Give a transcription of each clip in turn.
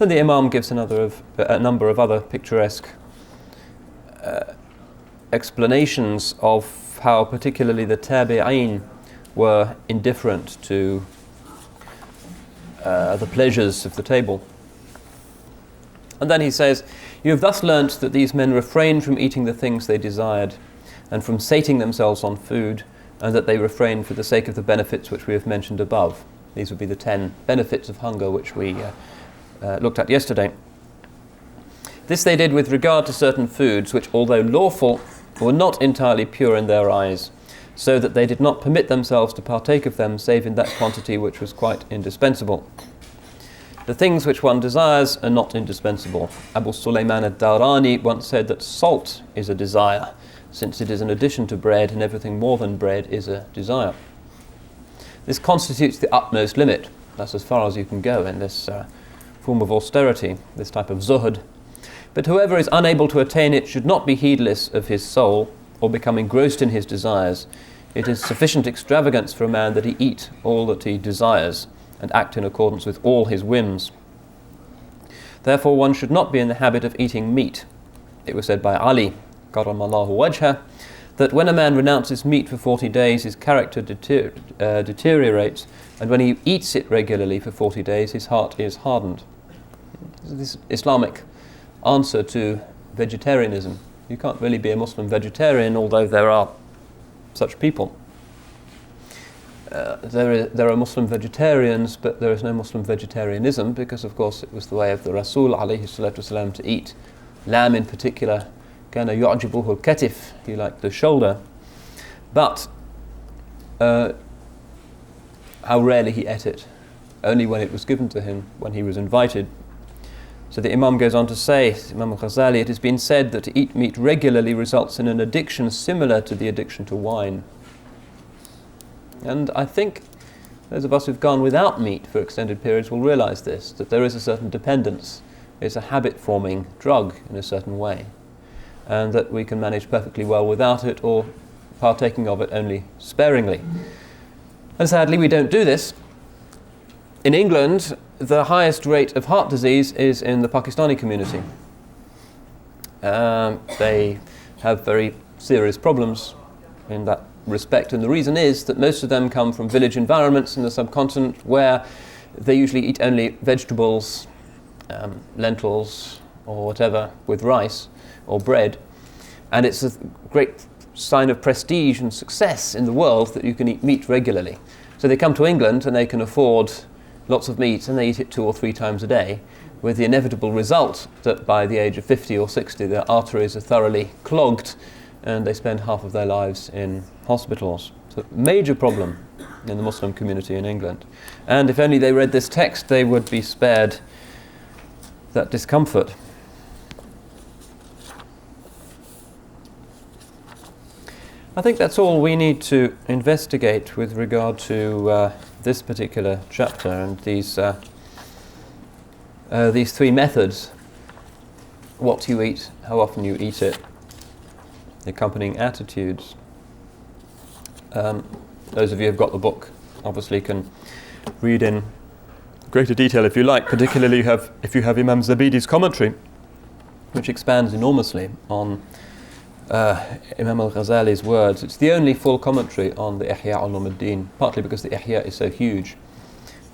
Then the Imam gives a number of other picturesque explanations of how particularly the tabi'een were indifferent to the pleasures of the table. And then he says, "You have thus learnt that these men refrained from eating the things they desired and from sating themselves on food, and that they refrained for the sake of the benefits which we have mentioned above." These would be the 10 benefits of hunger which we looked at yesterday. "This they did with regard to certain foods which, although lawful, were not entirely pure in their eyes, so that they did not permit themselves to partake of them save in that quantity which was quite indispensable. The things which one desires are not indispensable. Abu Sulaiman ad-Darani once said that salt is a desire, since it is an addition to bread, and everything more than bread is a desire. This constitutes the utmost limit. That's as far as you can go in this form of austerity, this type of zuhud. But whoever is unable to attain it should not be heedless of his soul, or become engrossed in his desires. It is sufficient extravagance for a man that he eat all that he desires, and act in accordance with all his whims. Therefore one should not be in the habit of eating meat. It was said by Ali, Karamallahu wajha, that when a man renounces meat for 40 days, his character deteriorates, and when he eats it regularly for 40 days, his heart is hardened. This Islamic answer to vegetarianism. You can't really be a Muslim vegetarian, although there are such people. There are Muslim vegetarians, but there is no Muslim vegetarianism, because of course it was the way of the Rasul alayhi salatu wasalam to eat lamb in particular. Kana yu'jibuhu al-katif, he liked the shoulder, but how rarely he ate it, only when it was given to him, when he was invited. So the Imam goes on to say, Imam Al-Ghazali, "It has been said that to eat meat regularly results in an addiction similar to the addiction to wine." And I think those of us who've gone without meat for extended periods will realize this, that there is a certain dependence. It's a habit-forming drug in a certain way, and that we can manage perfectly well without it, or partaking of it only sparingly. And sadly, we don't do this. In England, the highest rate of heart disease is in the Pakistani community. They have very serious problems in that respect, and the reason is that most of them come from village environments in the subcontinent where they usually eat only vegetables, lentils or whatever with rice or bread, and it's a great sign of prestige and success in the world that you can eat meat regularly. So they come to England and they can afford lots of meat, and they eat it 2 or 3 times a day, with the inevitable result that by the age of 50 or 60 their arteries are thoroughly clogged and they spend half of their lives in hospitals. So major problem in the Muslim community in England. And if only they read this text, they would be spared that discomfort. I think that's all we need to investigate with regard to this particular chapter and these 3 methods: what you eat, how often you eat it, the accompanying attitudes. Those of you who've got the book obviously can read in greater detail if you like, particularly if you have Imam Zabidi's commentary, which expands enormously on Imam Al-Ghazali's words. It's the only full commentary on the Ihya Ulumuddin, partly because the Ihya is so huge.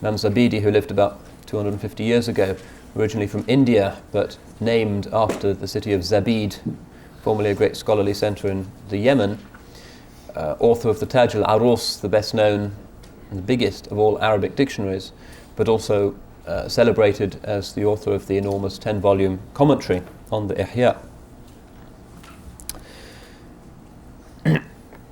Imam Zabidi, who lived about 250 years ago, originally from India, but named after the city of Zabid, formerly a great scholarly centre in the Yemen, author of the Taj al-Arus, the best known and the biggest of all Arabic dictionaries, but also celebrated as the author of the enormous 10-volume commentary on the Ihya.